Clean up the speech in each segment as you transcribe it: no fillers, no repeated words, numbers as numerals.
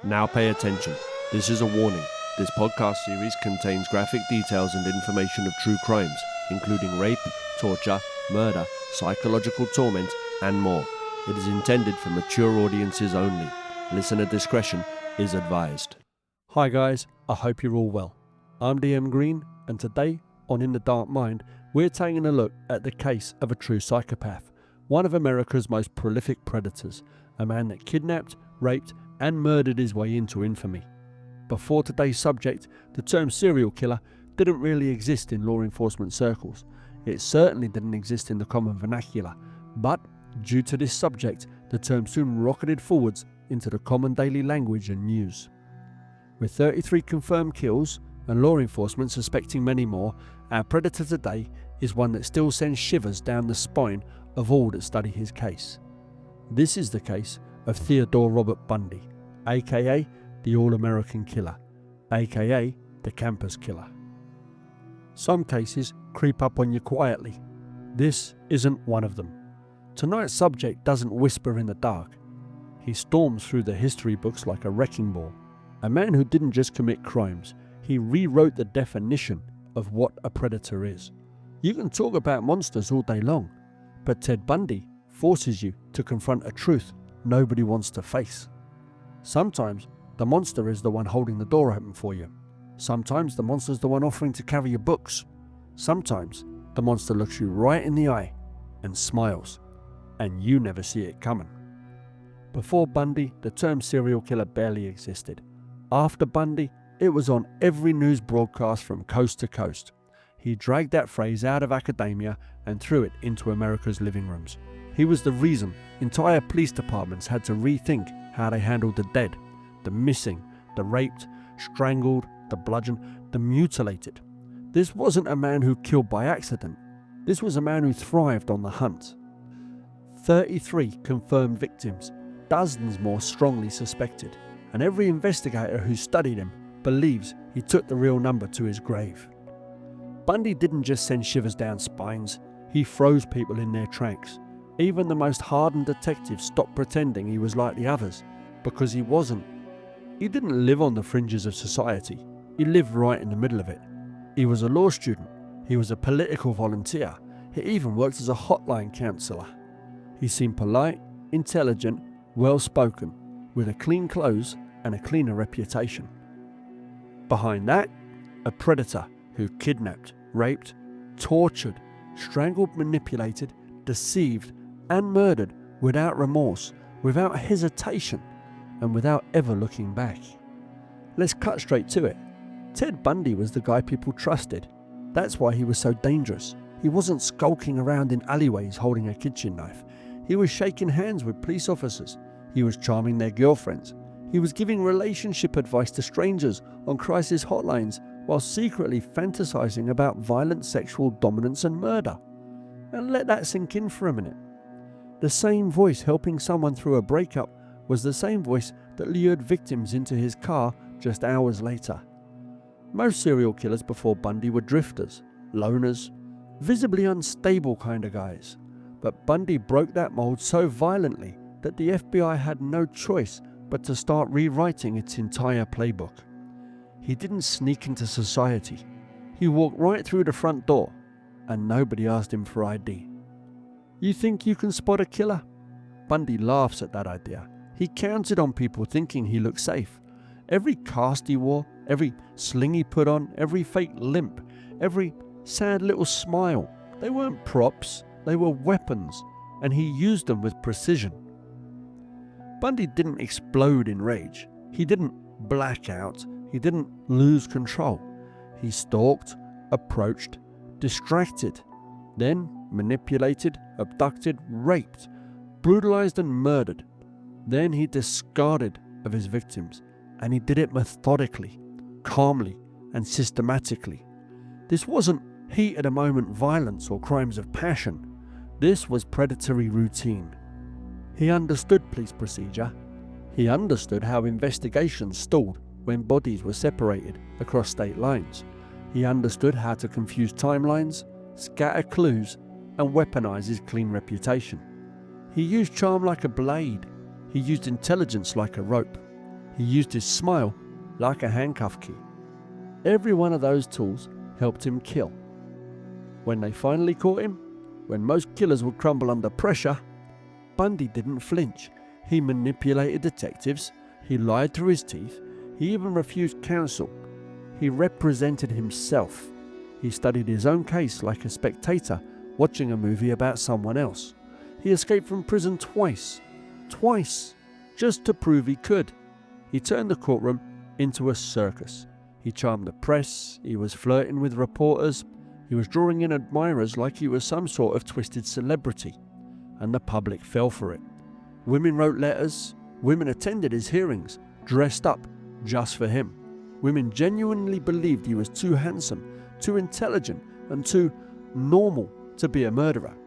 Now pay attention. This is a warning. This podcast series contains graphic details and information of true crimes, including rape, torture, murder, psychological torment, and more. It is intended for mature audiences only. Listener discretion is advised. Hi guys, I hope you're all well. I'm DM Green, and today on In the Dark Mind, we're taking a look at the case of a true psychopath, one of America's most prolific predators, a man that kidnapped, raped, and murdered his way into infamy. Before today's subject, the term serial killer didn't really exist in law enforcement circles. It certainly didn't exist in the common vernacular, but due to this subject, the term soon rocketed forwards into the common daily language and news. With 33 confirmed kills and law enforcement suspecting many more, our predator today is one that still sends shivers down the spine of all that study his case. This is the case of Theodore Robert Bundy, aka the All-American Killer, aka the Campus Killer. Some cases creep up on you quietly. This isn't one of them. Tonight's subject doesn't whisper in the dark. He storms through the history books like a wrecking ball. A man who didn't just commit crimes, he rewrote the definition of what a predator is. You can talk about monsters all day long, but Ted Bundy forces you to confront a truth nobody wants to face. Sometimes the monster is the one holding the door open for you. Sometimes the monster's the one offering to carry your books. Sometimes the monster looks you right in the eye and smiles, and you never see it coming. Before Bundy, the term serial killer barely existed. After Bundy, it was on every news broadcast from coast to coast. He dragged that phrase out of academia and threw it into America's living rooms. He was the reason entire police departments had to rethink how they handled the dead, the missing, the raped, strangled, the bludgeoned, the mutilated. This wasn't a man who killed by accident. This was a man who thrived on the hunt. 33 confirmed victims, dozens more strongly suspected, and every investigator who studied him believes he took the real number to his grave. Bundy didn't just send shivers down spines, he froze people in their tracks. Even the most hardened detectives stopped pretending he was like the others, because he wasn't. He didn't live on the fringes of society, he lived right in the middle of it. He was a law student, he was a political volunteer, he even worked as a hotline counsellor. He seemed polite, intelligent, well-spoken, with a clean clothes and a cleaner reputation. Behind that, a predator who kidnapped, raped, tortured, strangled, manipulated, deceived, and murdered without remorse, without hesitation, and without ever looking back. Let's cut straight to it. Ted Bundy was the guy people trusted. That's why he was so dangerous. He wasn't skulking around in alleyways holding a kitchen knife. He was shaking hands with police officers. He was charming their girlfriends. He was giving relationship advice to strangers on crisis hotlines while secretly fantasizing about violent sexual dominance and murder. And let that sink in for a minute. The same voice helping someone through a breakup was the same voice that lured victims into his car just hours later. Most serial killers before Bundy were drifters, loners, visibly unstable kind of guys. But Bundy broke that mold so violently that the FBI had no choice but to start rewriting its entire playbook. He didn't sneak into society. He walked right through the front door, and nobody asked him for ID. You think you can spot a killer? Bundy laughs at that idea. He counted on people thinking he looked safe. Every cast he wore, every sling he put on, every fake limp, every sad little smile, they weren't props, they were weapons, and he used them with precision. Bundy didn't explode in rage. He didn't black out. He didn't lose control. He stalked, approached, distracted, then manipulated, abducted, raped, brutalized and murdered. Then he discarded of his victims, and he did it methodically, calmly, and systematically. This wasn't heat-of-the-moment violence or crimes of passion. This was predatory routine. He understood police procedure. He understood how investigations stalled when bodies were separated across state lines. He understood how to confuse timelines, scatter clues, and weaponize his clean reputation. He used charm like a blade. He used intelligence like a rope. He used his smile like a handcuff key. Every one of those tools helped him kill. When they finally caught him, when most killers would crumble under pressure, Bundy didn't flinch. He manipulated detectives, he lied through his teeth, he even refused counsel. He represented himself. He studied his own case like a spectator watching a movie about someone else. He escaped from prison twice, just to prove he could. He turned the courtroom into a circus. He charmed the press, he was flirting with reporters, he was drawing in admirers like he was some sort of twisted celebrity, and the public fell for it. Women wrote letters, women attended his hearings, dressed up just for him. Women genuinely believed he was too handsome, too intelligent, and too normal to be a murderer.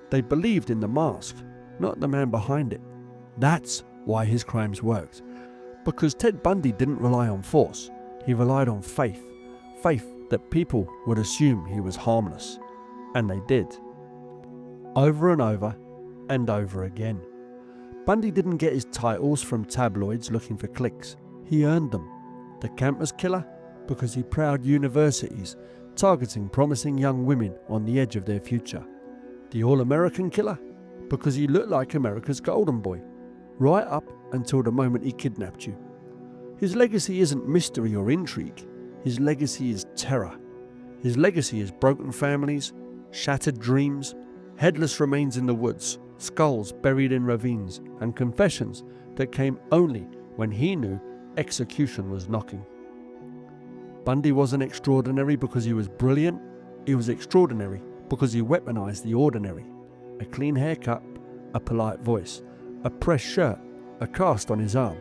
They believed in the mask, not the man behind it. That's why his crimes worked. Because Ted Bundy didn't rely on force, he relied on faith. Faith that people would assume he was harmless. And they did. Over and over and over again. Bundy didn't get his titles from tabloids looking for clicks. He earned them. The campus killer because he prowled universities, targeting promising young women on the edge of their future. The All-American killer because he looked like America's golden boy, right up until the moment he kidnapped you. His legacy isn't mystery or intrigue. His legacy is terror. His legacy is broken families, shattered dreams, headless remains in the woods, skulls buried in ravines, and confessions that came only when he knew execution was knocking. Bundy wasn't extraordinary because he was brilliant. He was extraordinary because he weaponized the ordinary. A clean haircut, a polite voice, a pressed shirt, a cast on his arm.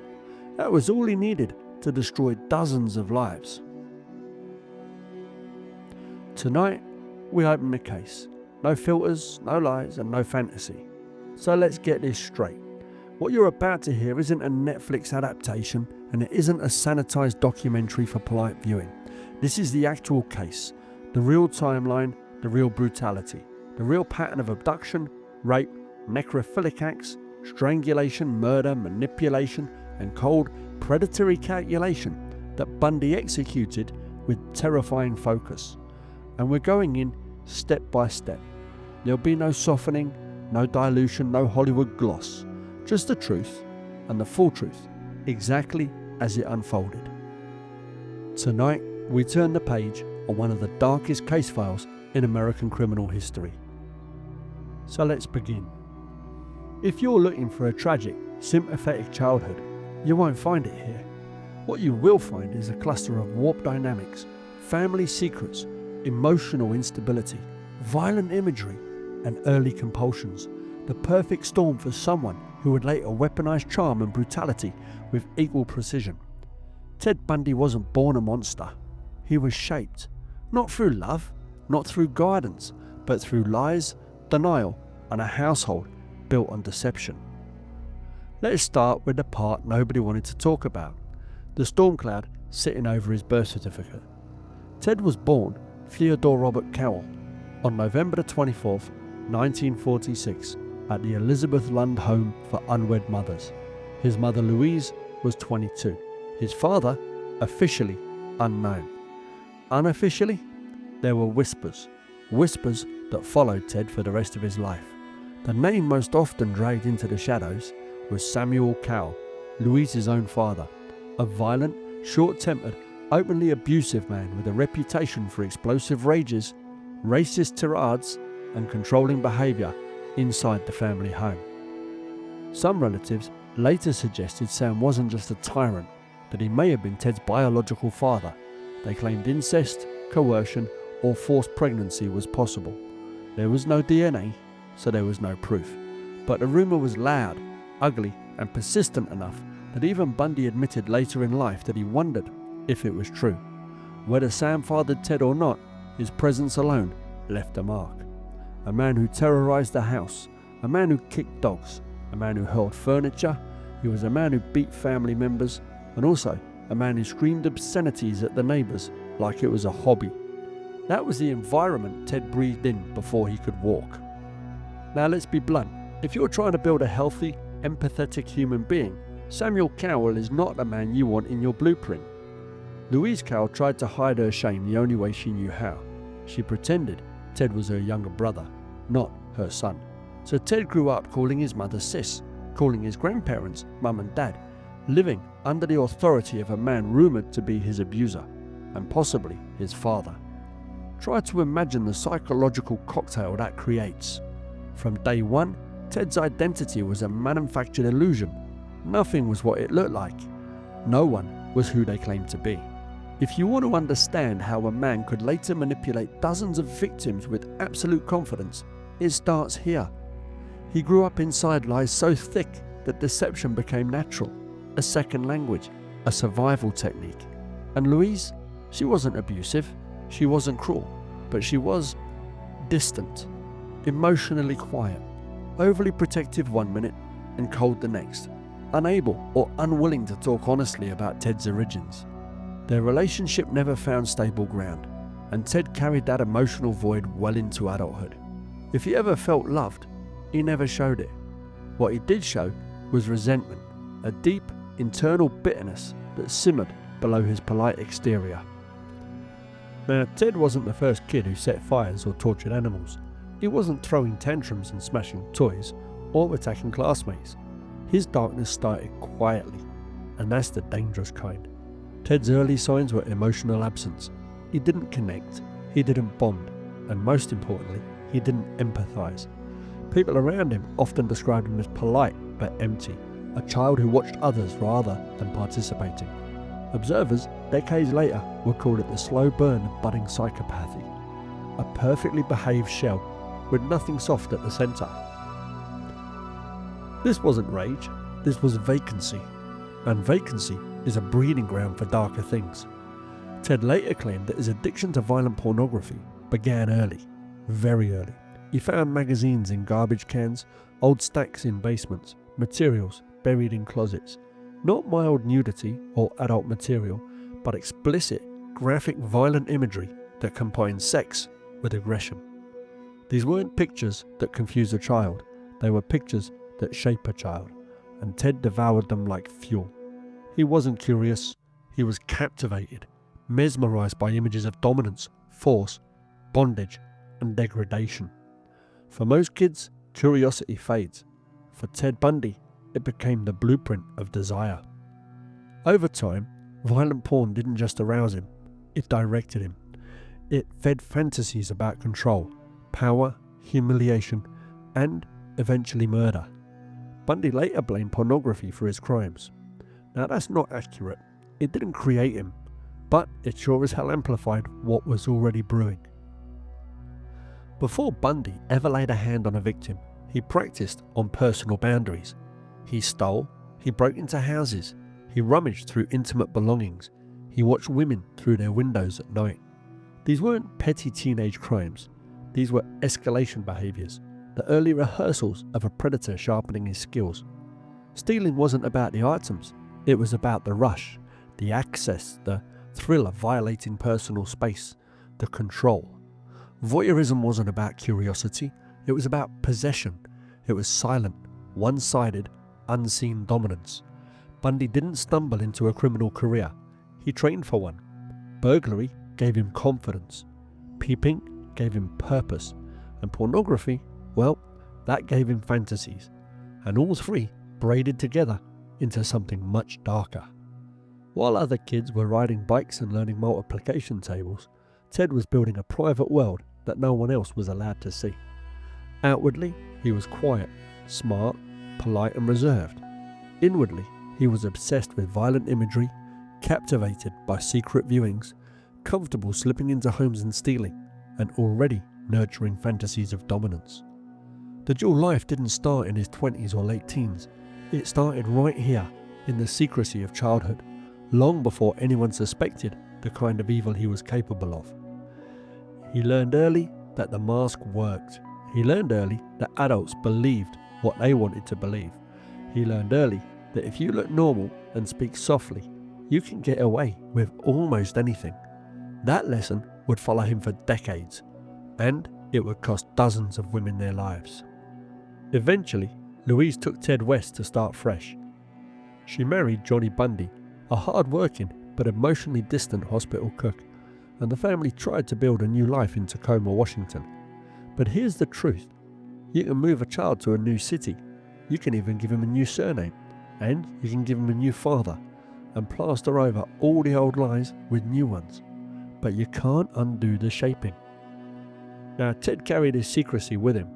That was all he needed to destroy dozens of lives. Tonight, we open the case. No filters, no lies, and no fantasy. So let's get this straight. What you're about to hear isn't a Netflix adaptation, and it isn't a sanitized documentary for polite viewing. This is the actual case, the real timeline, the real brutality, the real pattern of abduction, rape, necrophilic acts, strangulation, murder, manipulation, and cold, predatory calculation that Bundy executed with terrifying focus. And we're going in step by step. There'll be no softening, no dilution, no Hollywood gloss. Just the truth, and the full truth, exactly as it unfolded. Tonight, we turn the page on one of the darkest case files in American criminal history. So let's begin. If you're looking for a tragic, sympathetic childhood, you won't find it here. What you will find is a cluster of warped dynamics, family secrets, emotional instability, violent imagery, and early compulsions. The perfect storm for someone who would later weaponize charm and brutality with equal precision. Ted Bundy wasn't born a monster. He was shaped, not through love, not through guidance, but through lies, denial, and a household built on deception. Let's start with the part nobody wanted to talk about, the storm cloud sitting over his birth certificate. Ted was born Theodore Robert Cowell on November the 24th, 1946, at the Elizabeth Lund Home for Unwed Mothers. His mother Louise was 22. His father, officially unknown. Unofficially, there were whispers that followed Ted for the rest of his life. The name most often dragged into the shadows was Samuel Cowell, Louise's own father, a violent, short-tempered, openly abusive man with a reputation for explosive rages, racist tirades, and controlling behaviour inside the family home. Some relatives later suggested Sam wasn't just a tyrant, that he may have been Ted's biological father. They claimed incest, coercion, or forced pregnancy was possible. There was no DNA, so there was no proof. But the rumour was loud, ugly, and persistent enough that even Bundy admitted later in life that he wondered if it was true. Whether Sam fathered Ted or not, his presence alone left a mark. A man who terrorized the house, a man who kicked dogs, a man who hurled furniture. He was a man who beat family members, and also a man who screamed obscenities at the neighbours like it was a hobby. That was the environment Ted breathed in before he could walk. Now let's be blunt. If you're trying to build a healthy, empathetic human being, Samuel Cowell is not the man you want in your blueprint. Louise Cowell tried to hide her shame the only way she knew how. She pretended Ted was her younger brother, not her son. So Ted grew up calling his mother sis, calling his grandparents mum and dad, living under the authority of a man rumoured to be his abuser, and possibly his father. Try to imagine the psychological cocktail that creates. From day one, Ted's identity was a manufactured illusion. Nothing was what it looked like. No one was who they claimed to be. If you want to understand how a man could later manipulate dozens of victims with absolute confidence, it starts here. He grew up inside lies so thick that deception became natural, a second language, a survival technique. And Louise, she wasn't abusive, she wasn't cruel, but she was distant, emotionally quiet, overly protective one minute and cold the next, unable or unwilling to talk honestly about Ted's origins. Their relationship never found stable ground, and Ted carried that emotional void well into adulthood. If he ever felt loved, he never showed it. What he did show was resentment, a deep internal bitterness that simmered below his polite exterior. Now, Ted wasn't the first kid who set fires or tortured animals. He wasn't throwing tantrums and smashing toys or attacking classmates. His darkness started quietly, and that's the dangerous kind. Ted's early signs were emotional absence. He didn't connect, he didn't bond, and most importantly, he didn't empathise. People around him often described him as polite but empty, a child who watched others rather than participating. Observers, decades later, would call it the slow burn of budding psychopathy, a perfectly behaved shell with nothing soft at the centre. This wasn't rage, this was vacancy, and vacancy is a breeding ground for darker things. Ted later claimed that his addiction to violent pornography began early, very early. He found magazines in garbage cans, old stacks in basements, materials buried in closets. Not mild nudity or adult material, but explicit, graphic, violent imagery that combined sex with aggression. These weren't pictures that confuse a child, they were pictures that shape a child, and Ted devoured them like fuel. He wasn't curious, he was captivated, mesmerised by images of dominance, force, bondage, and degradation. For most kids, curiosity fades. For Ted Bundy, it became the blueprint of desire. Over time, violent porn didn't just arouse him, it directed him. It fed fantasies about control, power, humiliation, and eventually murder. Bundy later blamed pornography for his crimes. Now that's not accurate. It didn't create him, but it sure as hell amplified what was already brewing. Before Bundy ever laid a hand on a victim, he practiced on personal boundaries. He stole, he broke into houses, he rummaged through intimate belongings, he watched women through their windows at night. These weren't petty teenage crimes, these were escalation behaviours, the early rehearsals of a predator sharpening his skills. Stealing wasn't about the items, it was about the rush, the access, the thrill of violating personal space, the control. Voyeurism wasn't about curiosity, it was about possession. It was silent, one-sided, unseen dominance. Bundy didn't stumble into a criminal career, he trained for one. Burglary gave him confidence, peeping gave him purpose, and pornography, well, that gave him fantasies. And all three braided together into something much darker. While other kids were riding bikes and learning multiplication tables, Ted was building a private world that no one else was allowed to see. Outwardly, he was quiet, smart, polite and reserved. Inwardly, he was obsessed with violent imagery, captivated by secret viewings, comfortable slipping into homes and stealing, and already nurturing fantasies of dominance. The dual life didn't start in his 20s or late teens. It started right here, in the secrecy of childhood, long before anyone suspected the kind of evil he was capable of. He learned early that the mask worked. He learned early that adults believed what they wanted to believe. He learned early that if you look normal and speak softly, you can get away with almost anything. That lesson would follow him for decades, and it would cost dozens of women their lives. Eventually, Louise took Ted west to start fresh. She married Johnny Bundy, a hard-working but emotionally distant hospital cook, and the family tried to build a new life in Tacoma, Washington. But here's the truth. You can move a child to a new city. You can even give him a new surname. And you can give him a new father and plaster over all the old lies with new ones. But you can't undo the shaping. Now, Ted carried his secrecy with him,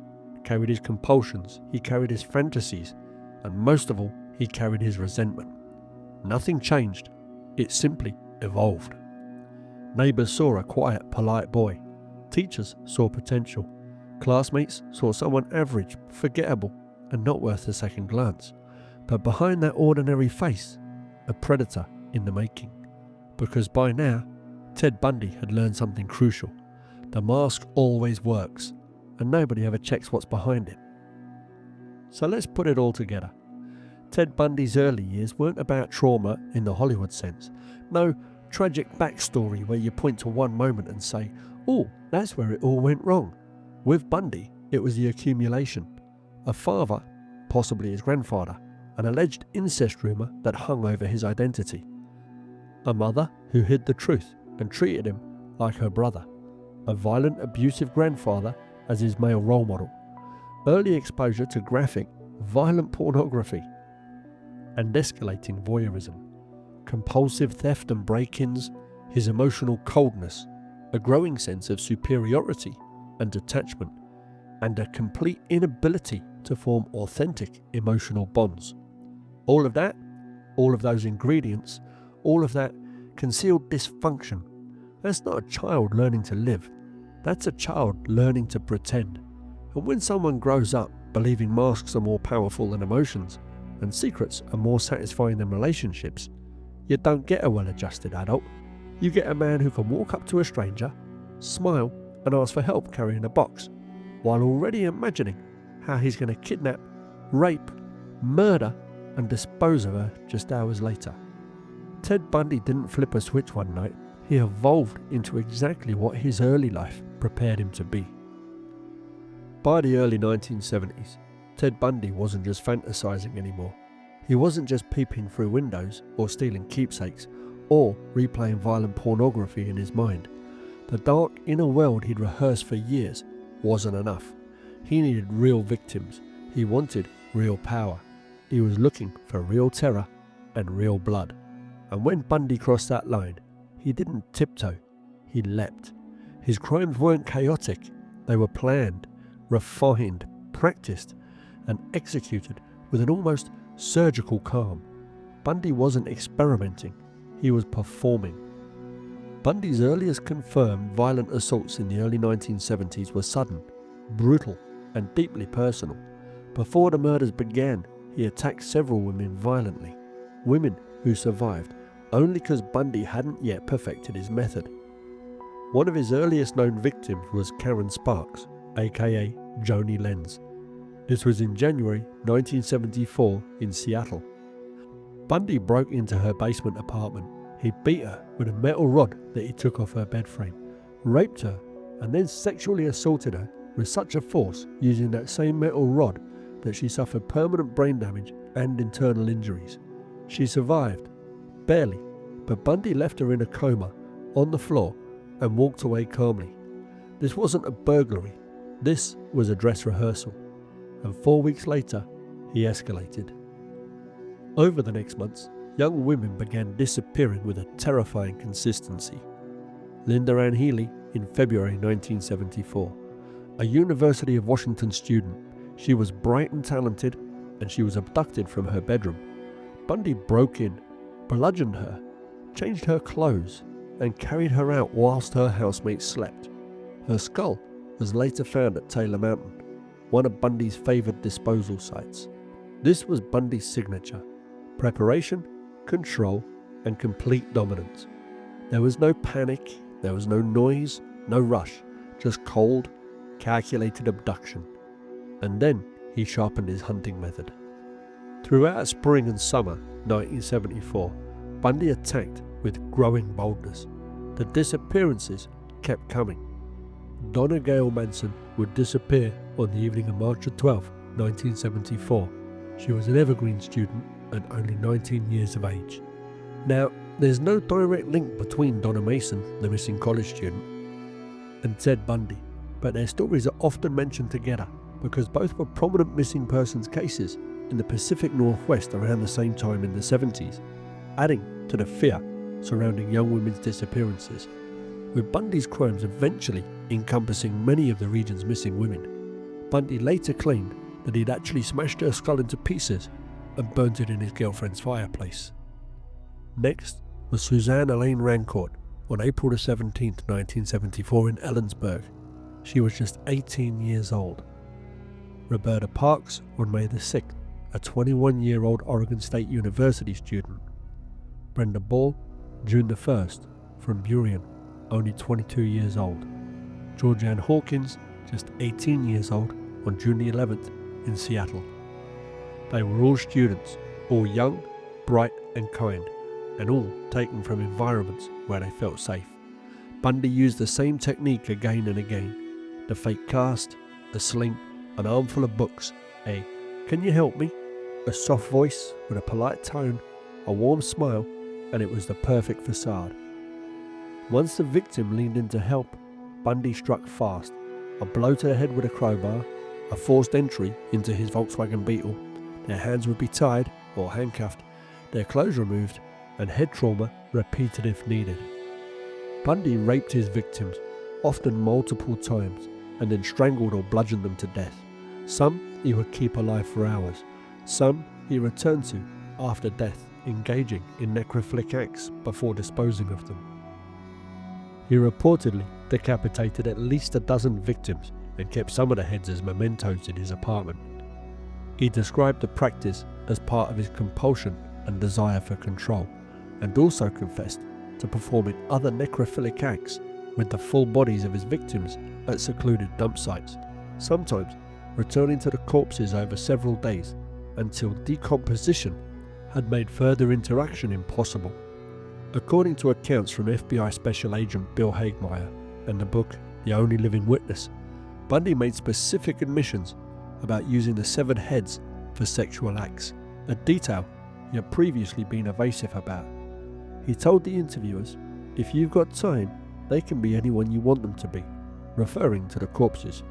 carried his compulsions, he carried his fantasies, and most of all, he carried his resentment. Nothing changed. It simply evolved. Neighbours saw a quiet, polite boy. Teachers saw potential. Classmates saw someone average, forgettable, and not worth a second glance. But behind that ordinary face, a predator in the making. Because by now, Ted Bundy had learned something crucial. The mask always works, and nobody ever checks what's behind it. So let's put it all together. Ted Bundy's early years weren't about trauma in the Hollywood sense. No tragic backstory where you point to one moment and say, "Oh, that's where it all went wrong." With Bundy, it was the accumulation. A father, possibly his grandfather, an alleged incest rumour that hung over his identity. A mother who hid the truth and treated him like her brother. A violent, abusive grandfather as his male role model. Early exposure to graphic, violent pornography. And escalating voyeurism. Compulsive theft and break-ins, his emotional coldness, a growing sense of superiority and detachment, and a complete inability to form authentic emotional bonds. All of that, all of those ingredients, all of that concealed dysfunction, that's not a child learning to live. That's a child learning to pretend. And when someone grows up believing masks are more powerful than emotions, and secrets are more satisfying than relationships, you don't get a well-adjusted adult. You get a man who can walk up to a stranger, smile, and ask for help carrying a box, while already imagining how he's going to kidnap, rape, murder, and dispose of her just hours later. Ted Bundy didn't flip a switch one night. He evolved into exactly what his early life prepared him to be. By the early 1970s, Ted Bundy wasn't just fantasizing anymore. He wasn't just peeping through windows or stealing keepsakes or replaying violent pornography in his mind. The dark inner world he'd rehearsed for years wasn't enough. He needed real victims. He wanted real power. He was looking for real terror and real blood. And when Bundy crossed that line, he didn't tiptoe, he leapt. His crimes weren't chaotic. They were planned, refined, practiced, and executed with an almost surgical calm. Bundy wasn't experimenting, he was performing. Bundy's earliest confirmed violent assaults in the early 1970s were sudden, brutal, and deeply personal. Before the murders began, he attacked several women violently, women who survived only because Bundy hadn't yet perfected his method. One of his earliest known victims was Karen Sparks, aka Joni Lenz. This was in January 1974 in Seattle. Bundy broke into her basement apartment. He beat her with a metal rod that he took off her bed frame, raped her, and then sexually assaulted her with such a force using that same metal rod that she suffered permanent brain damage and internal injuries. She survived, barely, but Bundy left her in a coma on the floor and walked away calmly. This wasn't a burglary, this was a dress rehearsal, and 4 weeks later, he escalated. Over the next months, young women began disappearing with a terrifying consistency. Linda Ann Healy in February 1974, a University of Washington student. She was bright and talented, and she was abducted from her bedroom. Bundy broke in, bludgeoned her, changed her clothes, and carried her out whilst her housemates slept. Her skull was later found at Taylor Mountain, one of Bundy's favoured disposal sites. This was Bundy's signature: preparation, control, and complete dominance. There was no panic, there was no noise, no rush, just cold, calculated abduction. And then he sharpened his hunting method. Throughout spring and summer 1974, Bundy attacked with growing boldness. The disappearances kept coming. Donna Gail Manson would disappear on the evening of March 12, 1974. She was an Evergreen student and only 19 years of age. Now, there's no direct link between Donna Mason, the missing college student, and Ted Bundy, but their stories are often mentioned together because both were prominent missing persons cases in the Pacific Northwest around the same time in the 70s, adding to the fear surrounding young women's disappearances, with Bundy's crimes eventually encompassing many of the region's missing women. Bundy later claimed that he'd actually smashed her skull into pieces and burnt it in his girlfriend's fireplace. Next was Suzanne Elaine Rancourt on April 17, 1974 in Ellensburg. She was just 18 years old. Roberta Parks on May 6th, a 21-year-old Oregon State University student. Brenda Ball, June 1st, from Burien, only 22 years old. Georgianne Hawkins, just 18 years old, on June 11th in Seattle. They were all students, all young, bright and kind, and all taken from environments where they felt safe. Bundy used the same technique again and again. The fake cast, a sling, an armful of books, a "Can you help me?" a soft voice with a polite tone, a warm smile, and it was the perfect facade. Once the victim leaned in to help, Bundy struck fast. A blow to the head with a crowbar, a forced entry into his Volkswagen Beetle. Their hands would be tied or handcuffed, their clothes removed, and head trauma repeated if needed. Bundy raped his victims, often multiple times, and then strangled or bludgeoned them to death. Some he would keep alive for hours. Some he returned to after death, engaging in necrophilic acts before disposing of them. He reportedly decapitated at least a dozen victims and kept some of the heads as mementos in his apartment. He described the practice as part of his compulsion and desire for control, and also confessed to performing other necrophilic acts with the full bodies of his victims at secluded dump sites, sometimes returning to the corpses over several days until decomposition had made further interaction impossible. According to accounts from FBI Special Agent Bill Hagemeyer and the book The Only Living Witness, Bundy made specific admissions about using the severed heads for sexual acts, a detail he had previously been evasive about. He told the interviewers, "If you've got time, they can be anyone you want them to be," referring to the corpses.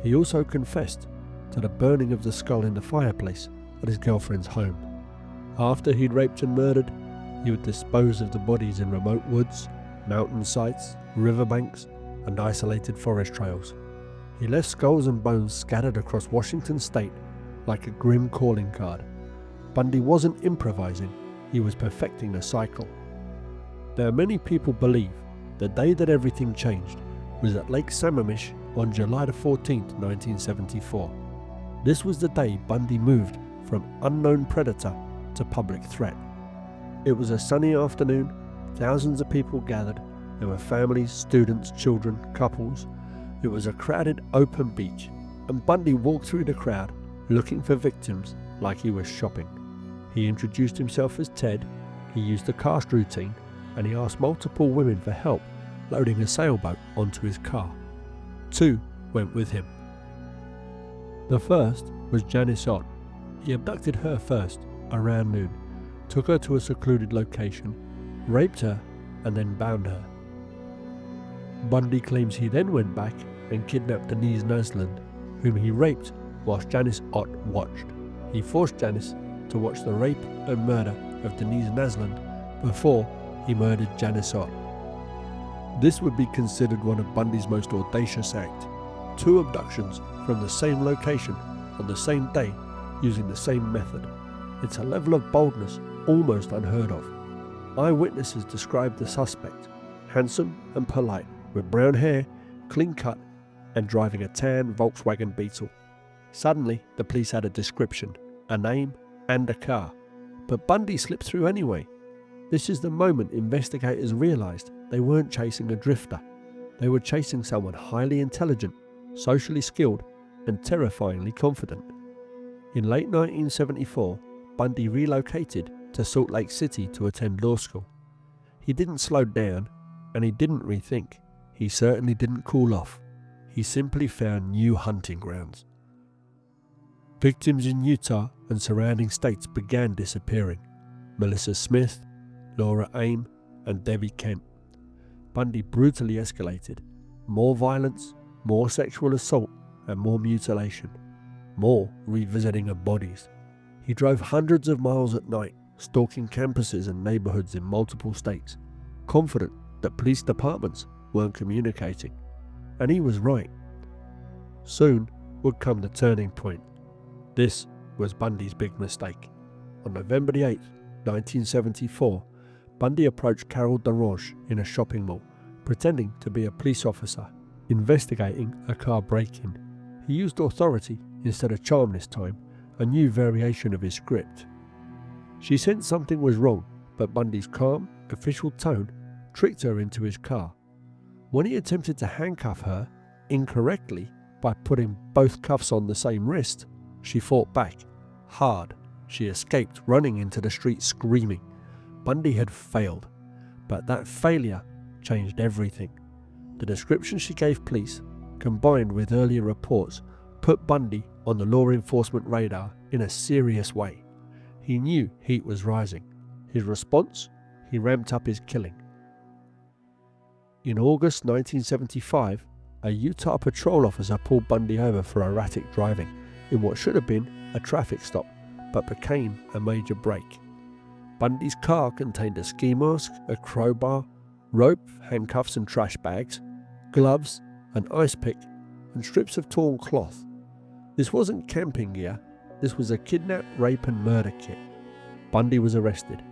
He also confessed to the burning of the skull in the fireplace at his girlfriend's home. After he'd raped and murdered, he would dispose of the bodies in remote woods, mountain sites, riverbanks, and isolated forest trails. He left skulls and bones scattered across Washington state like a grim calling card. Bundy wasn't improvising, he was perfecting a cycle. Now, many people believe the day that everything changed was at Lake Sammamish on July 14, 1974. This was the day Bundy moved from unknown predator to public threat. It was a sunny afternoon, thousands of people gathered. There were families, students, children, couples. It was a crowded open beach, and Bundy walked through the crowd looking for victims like he was shopping. He introduced himself as Ted, he used a cast routine, and he asked multiple women for help loading a sailboat onto his car. 2 went with him. The first was Janice Ott. He abducted her first, around noon, took her to a secluded location, raped her, and then bound her. Bundy claims he then went back and kidnapped Denise Naslund, whom he raped whilst Janice Ott watched. He forced Janice to watch the rape and murder of Denise Naslund before he murdered Janice Ott. This would be considered one of Bundy's most audacious acts. 2 abductions from the same location on the same day using the same method. It's a level of boldness almost unheard of. Eyewitnesses described the suspect, handsome and polite, with brown hair, clean cut, and driving a tan Volkswagen Beetle. Suddenly, the police had a description, a name, and a car. But Bundy slipped through anyway. This is the moment investigators realised they weren't chasing a drifter. They were chasing someone highly intelligent, socially skilled, and terrifyingly confident. In late 1974, Bundy relocated to Salt Lake City to attend law school. He didn't slow down, and he didn't rethink. He certainly didn't cool off. He simply found new hunting grounds. Victims in Utah and surrounding states began disappearing. Melissa Smith, Laura Aim, and Debbie Kemp. Bundy brutally escalated. More violence, more sexual assault, and more mutilation. More revisiting of bodies. He drove hundreds of miles at night, stalking campuses and neighborhoods in multiple states, confident that police departments weren't communicating. And he was right. Soon would come the turning point. This was Bundy's big mistake. On November 8, 1974, Bundy approached Carol DeRoche in a shopping mall, pretending to be a police officer, investigating a car break-in. He used authority instead of charm this time, a new variation of his script. She sensed something was wrong, but Bundy's calm, official tone tricked her into his car. When he attempted to handcuff her, incorrectly, by putting both cuffs on the same wrist, she fought back, hard. She escaped, running into the street screaming. Bundy had failed, but that failure changed everything. The description she gave police, combined with earlier reports, put Bundy on the law enforcement radar in a serious way. He knew heat was rising. His response? He ramped up his killing. In August 1975, a Utah patrol officer pulled Bundy over for erratic driving in what should have been a traffic stop, but became a major break. Bundy's car contained a ski mask, a crowbar, rope, handcuffs and trash bags, gloves, an ice pick, and strips of torn cloth. This wasn't camping gear, this was a kidnap, rape and murder kit. Bundy was arrested,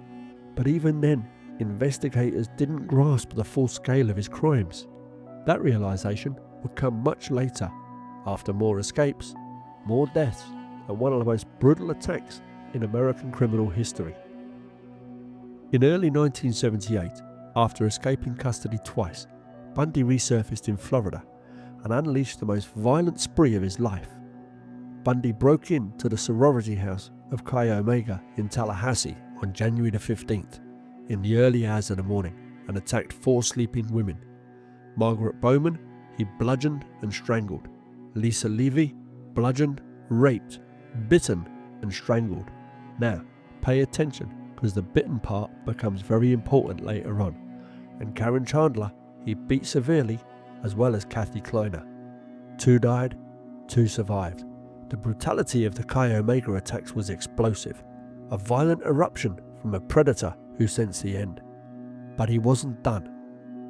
but even then, investigators didn't grasp the full scale of his crimes. That realization would come much later, after more escapes, more deaths, and one of the most brutal attacks in American criminal history. In early 1978, after escaping custody twice, Bundy resurfaced in Florida and unleashed the most violent spree of his life. Bundy broke into the sorority house of Chi Omega in Tallahassee on January the 15th, in the early hours of the morning, and attacked 4 sleeping women. Margaret Bowman, he bludgeoned and strangled. Lisa Levy, bludgeoned, raped, bitten and strangled. Now, pay attention, because the bitten part becomes very important later on. And Karen Chandler, he beat severely, as well as Kathy Kleiner. 2 died, 2 survived. The brutality of the Chi Omega attacks was explosive, a violent eruption from a predator who sensed the end. But he wasn't done.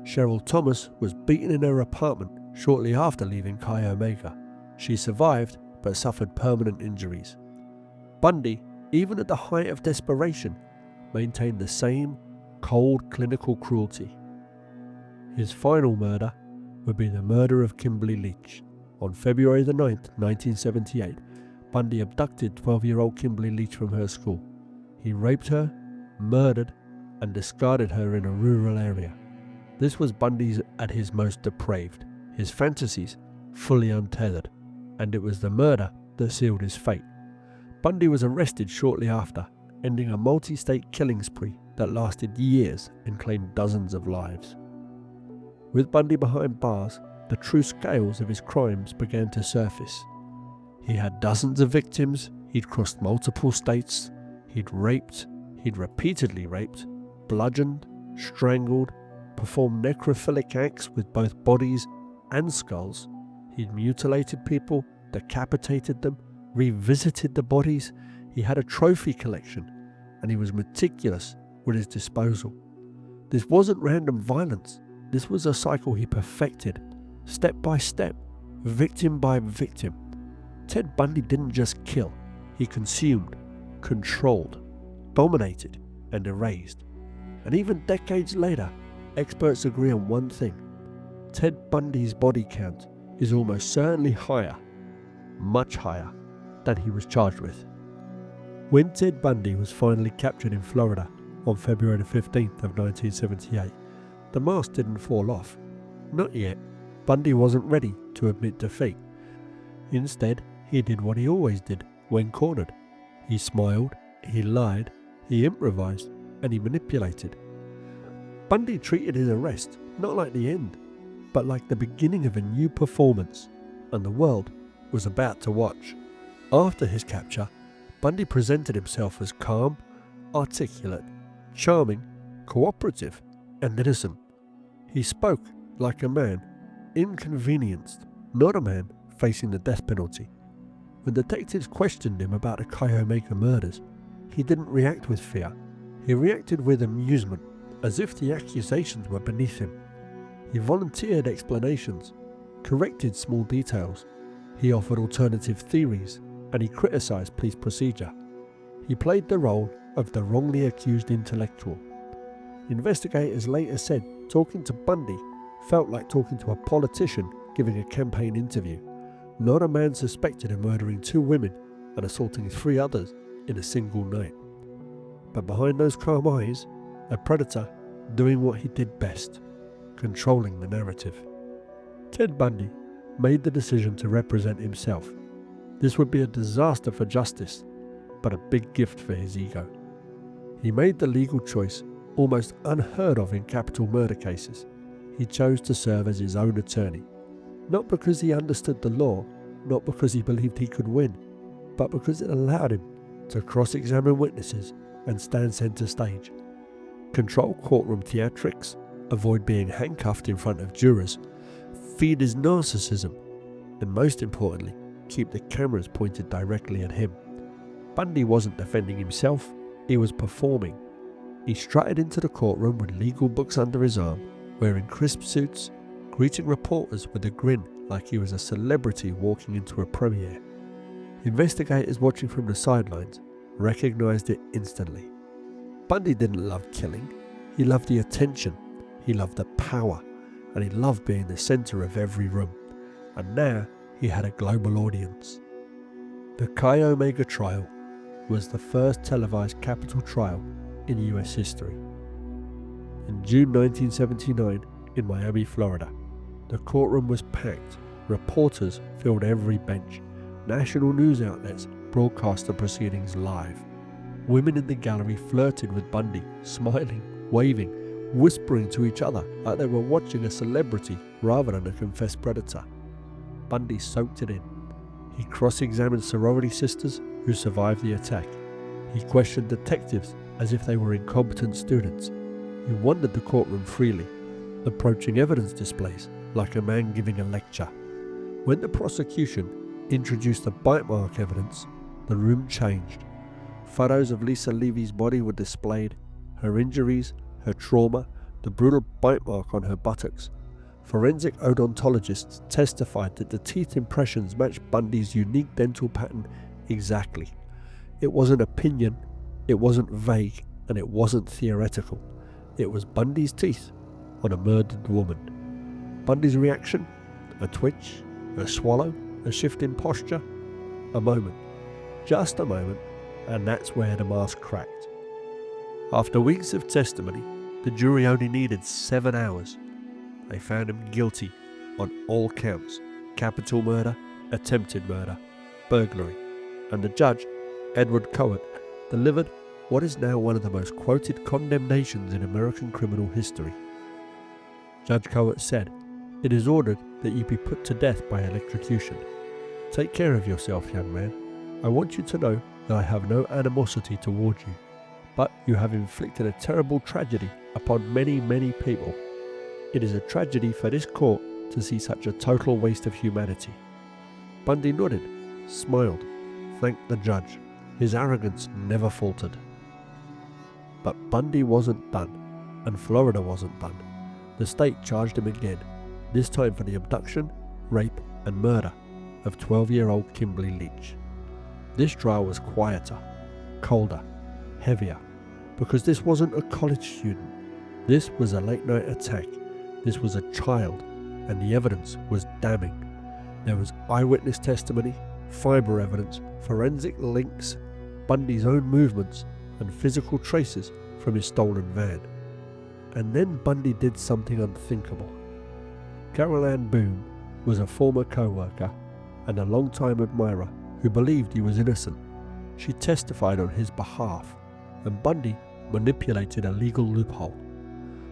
Cheryl Thomas was beaten in her apartment shortly after leaving Chi Omega. She survived, but suffered permanent injuries. Bundy, even at the height of desperation, maintained the same cold clinical cruelty. His final murder would be the murder of Kimberly Leach. On February the 9th, 1978, Bundy abducted 12-year-old Kimberly Leach from her school. He raped her, murdered, and discarded her in a rural area. This was Bundy's at his most depraved, his fantasies fully untethered, and it was the murder that sealed his fate. Bundy was arrested shortly after, ending a multi-state killing spree that lasted years and claimed dozens of lives. With Bundy behind bars, the true scales of his crimes began to surface. He had dozens of victims, he'd crossed multiple states, he'd raped, he'd repeatedly raped, bludgeoned, strangled, performed necrophilic acts with both bodies and skulls. He'd mutilated people, decapitated them, revisited the bodies. He had a trophy collection, and he was meticulous with his disposal. This wasn't random violence. This was a cycle he perfected, step by step, victim by victim. Ted Bundy didn't just kill, he consumed, controlled, dominated, and erased. And even decades later, experts agree on one thing: Ted Bundy's body count is almost certainly higher, much higher, than he was charged with. When Ted Bundy was finally captured in Florida on February 15th of 1978, the mask didn't fall off. Not yet. Bundy wasn't ready to admit defeat. Instead, he did what he always did when cornered. He smiled, he lied, he improvised, and he manipulated. Bundy treated his arrest not like the end, but like the beginning of a new performance, and the world was about to watch. After his capture, Bundy presented himself as calm, articulate, charming, cooperative, and innocent. He spoke like a man inconvenienced, not a man facing the death penalty. When detectives questioned him about the Kayomega murders, he didn't react with fear. He reacted with amusement, as if the accusations were beneath him. He volunteered explanations, corrected small details. He offered alternative theories, and he criticised police procedure. He played the role of the wrongly accused intellectual. Investigators later said talking to Bundy felt like talking to a politician giving a campaign interview, not a man suspected of murdering 2 women and assaulting 3 others in a single night. But behind those calm eyes, a predator doing what he did best, controlling the narrative. Ted Bundy made the decision to represent himself. This would be a disaster for justice, but a big gift for his ego. He made the legal choice almost unheard of in capital murder cases. He chose to serve as his own attorney, not because he understood the law, not because he believed he could win, but because it allowed him to cross-examine witnesses and stand centre stage, control courtroom theatrics, avoid being handcuffed in front of jurors, feed his narcissism, and most importantly, keep the cameras pointed directly at him. Bundy wasn't defending himself, he was performing. He strutted into the courtroom with legal books under his arm, wearing crisp suits, greeting reporters with a grin like he was a celebrity walking into a premiere. Investigators watching from the sidelines recognised it instantly. Bundy didn't love killing, he loved the attention, he loved the power, and he loved being the centre of every room. And now he had a global audience. The Kayomega trial was the first televised capital trial in US history. In June 1979, in Miami, Florida, the courtroom was packed. Reporters filled every bench. National news outlets broadcast the proceedings live. Women in the gallery flirted with Bundy, smiling, waving, whispering to each other like they were watching a celebrity rather than a confessed predator. Bundy soaked it in. He cross-examined sorority sisters who survived the attack. He questioned detectives as if they were incompetent students. He wandered the courtroom freely, approaching evidence displays like a man giving a lecture. When the prosecution introduced the bite mark evidence, the room changed. Photos of Lisa Levy's body were displayed, her injuries, her trauma, the brutal bite mark on her buttocks. Forensic odontologists testified that the teeth impressions matched Bundy's unique dental pattern exactly. It wasn't opinion, it wasn't vague, and it wasn't theoretical. It was Bundy's teeth on a murdered woman. Bundy's reaction? A twitch, a swallow, a shift in posture? A moment. Just a moment, and that's where the mask cracked. After weeks of testimony, the jury only needed 7 hours. They found him guilty on all counts: capital murder, attempted murder, burglary, and the judge, Edward Cohen, delivered what is now one of the most quoted condemnations in American criminal history. Judge Cohen said, "It is ordered that you be put to death by electrocution. Take care of yourself, young man. I want you to know that I have no animosity toward you, but you have inflicted a terrible tragedy upon many, many people. It is a tragedy for this court to see such a total waste of humanity." Bundy nodded, smiled, thanked the judge. His arrogance never faltered. But Bundy wasn't done, and Florida wasn't done. The state charged him again, this time for the abduction, rape, and murder of 12-year-old Kimberly Leach. This trial was quieter, colder, heavier, because this wasn't a college student. This was a late-night attack. This was a child, and the evidence was damning. There was eyewitness testimony, fibre evidence, forensic links, Bundy's own movements, and physical traces from his stolen van. And then Bundy did something unthinkable. Carol Ann Boone was a former co-worker and a long-time admirer who believed he was innocent. She testified on his behalf, and Bundy manipulated a legal loophole.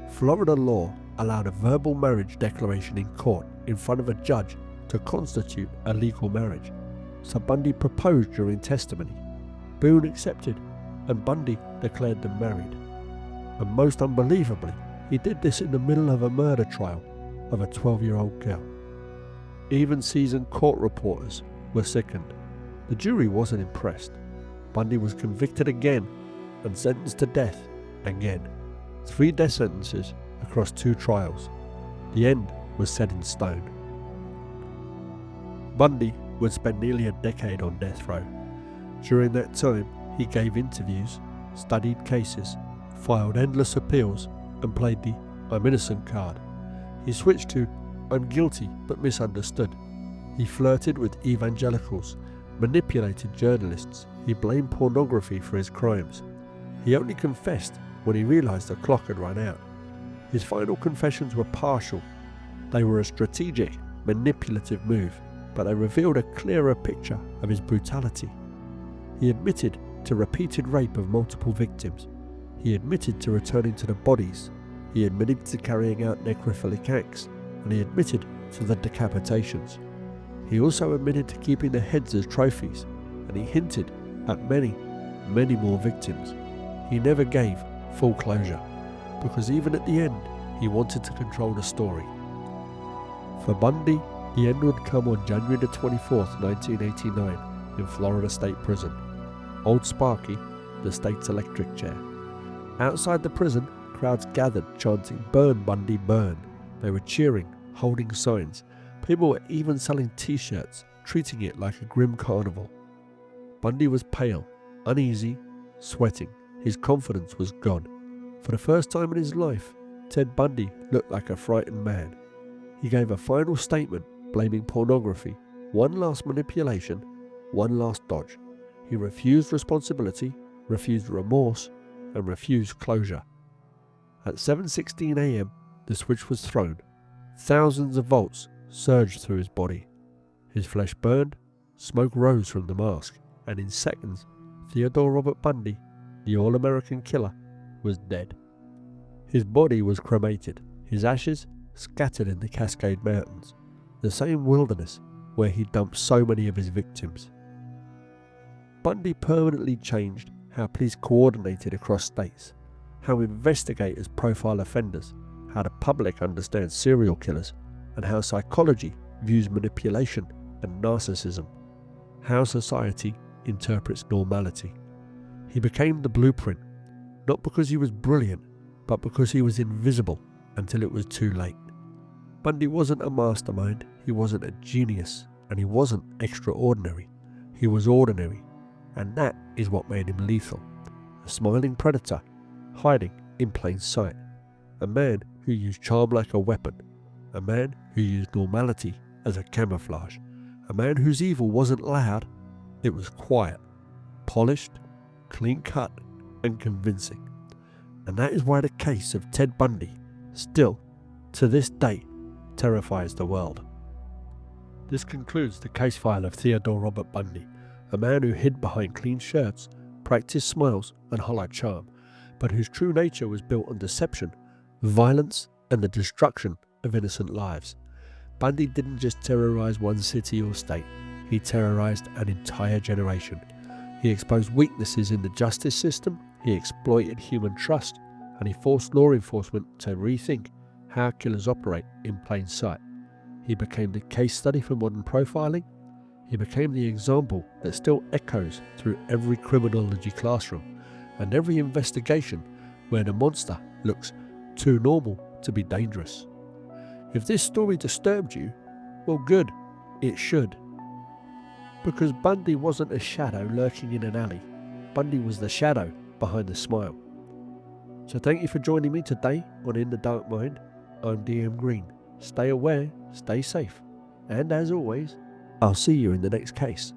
Florida law allowed a verbal marriage declaration in court in front of a judge to constitute a legal marriage. so Bundy proposed during testimony. Boone accepted, and Bundy declared them married. And most unbelievably, he did this in the middle of a murder trial of a 12-year-old girl. Even seasoned court reporters were sickened. The jury wasn't impressed. Bundy was convicted again and sentenced to death again. 3 death sentences across 2 trials. The end was set in stone. Bundy would spend nearly a decade on death row. During that time, he gave interviews, studied cases, filed endless appeals, and played the "I'm innocent" card. He switched to "I'm guilty but misunderstood." He flirted with evangelicals, manipulated journalists. He blamed pornography for his crimes. He only confessed when he realized the clock had run out. His final confessions were partial. They were a strategic, manipulative move, but they revealed a clearer picture of his brutality. He admitted to repeated rape of multiple victims. He admitted to returning to the bodies. He admitted to carrying out necrophilic acts, and he admitted to the decapitations. He also admitted to keeping the heads as trophies, and he hinted at many, many more victims. He never gave full closure, because even at the end, he wanted to control the story. For Bundy, the end would come on January the 24th, 1989, in Florida State Prison. Old Sparky, the state's electric chair. Outside the prison, crowds gathered chanting "Burn, Bundy, burn." They were cheering, holding signs. People were even selling t-shirts, treating it like a grim carnival. Bundy was pale, uneasy, sweating. His confidence was gone. For the first time in his life, Ted Bundy looked like a frightened man. He gave a final statement blaming pornography, one last manipulation, one last dodge. He refused responsibility, refused remorse, and refused closure. At 7:16 a.m, the switch was thrown. Thousands of volts surged through his body. His flesh burned, smoke rose from the mask, and in seconds, Theodore Robert Bundy, the all-American killer, was dead. His body was cremated, his ashes scattered in the Cascade Mountains, the same wilderness where he dumped so many of his victims. Bundy permanently changed how police coordinated across states, how investigators profile offenders, how the public understands serial killers, and how psychology views manipulation and narcissism, how society interprets normality. He became the blueprint, not because he was brilliant, but because he was invisible until it was too late. Bundy wasn't a mastermind, he wasn't a genius, and he wasn't extraordinary. He was ordinary, and that is what made him lethal. A smiling predator, hiding in plain sight. A man who used charm like a weapon. A man who used normality as a camouflage. A man whose evil wasn't loud, it was quiet, polished, clean-cut, and convincing. And that is why the case of Ted Bundy still, to this day, terrifies the world. This concludes the case file of Theodore Robert Bundy, a man who hid behind clean shirts, practiced smiles and hollow charm, but whose true nature was built on deception, violence, and the destruction of innocent lives. Bundy didn't just terrorize one city or state, he terrorized an entire generation. He exposed weaknesses in the justice system, he exploited human trust, and he forced law enforcement to rethink how killers operate in plain sight. He became the case study for modern profiling. He became the example that still echoes through every criminology classroom and every investigation where the monster looks too normal to be dangerous. If this story disturbed you, well good, it should. Because Bundy wasn't a shadow lurking in an alley. Bundy was the shadow behind the smile. So thank you for joining me today on In the Dark Mind. I'm DM Green. Stay aware, stay safe, and as always, I'll see you in the next case.